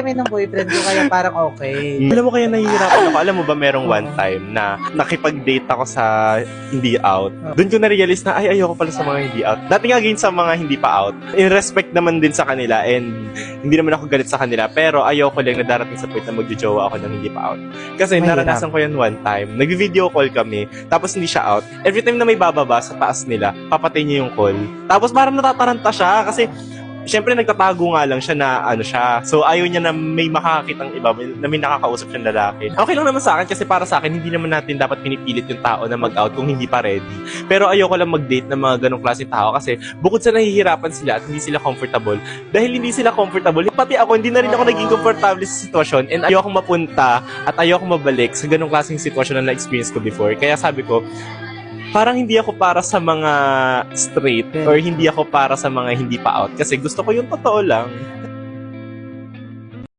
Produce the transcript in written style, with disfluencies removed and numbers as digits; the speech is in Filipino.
kami ng boyfriend ko, kaya parang okay. Alam mo kaya nahihirapan ako. Alam mo ba merong one time na nakipag-date ako sa hindi out. Doon ko na-realize na ay ayoko pala sa mga hindi out. Dati nga sa mga hindi pa out. In respect naman din sa kanila and hindi naman ako galit sa kanila. Pero ayoko lang na darating sa point na magjojowa ako ng hindi pa out. Kasi Mahirap. naranasan ko yan one time. Nag-video call kami. Tapos hindi siya out. Every time na may bababa sa taas nila, papatay niya yung call. Tapos parang natataranta siya kasi siyempre nagtatago nga lang siya na ano siya. So ayaw niya na may makakakitang iba, na may nakakausap siyang lalaki. Okay lang naman sa akin kasi para sa akin hindi naman natin dapat pinipilit yung tao na mag-out kung hindi pa ready. Pero ayoko lang mag-date ng mga ganong klaseng tao kasi bukod sa nahihirapan sila at hindi sila comfortable, dahil hindi sila comfortable, pati ako hindi na rin ako naging comfortable sa sitwasyon and ayoko mapunta at ayoko mabalik sa ganong klaseng sitwasyon na na-experience ko before. Kaya sabi ko, parang hindi ako para sa mga straight or hindi ako para sa mga hindi pa out kasi gusto ko yung totoo lang.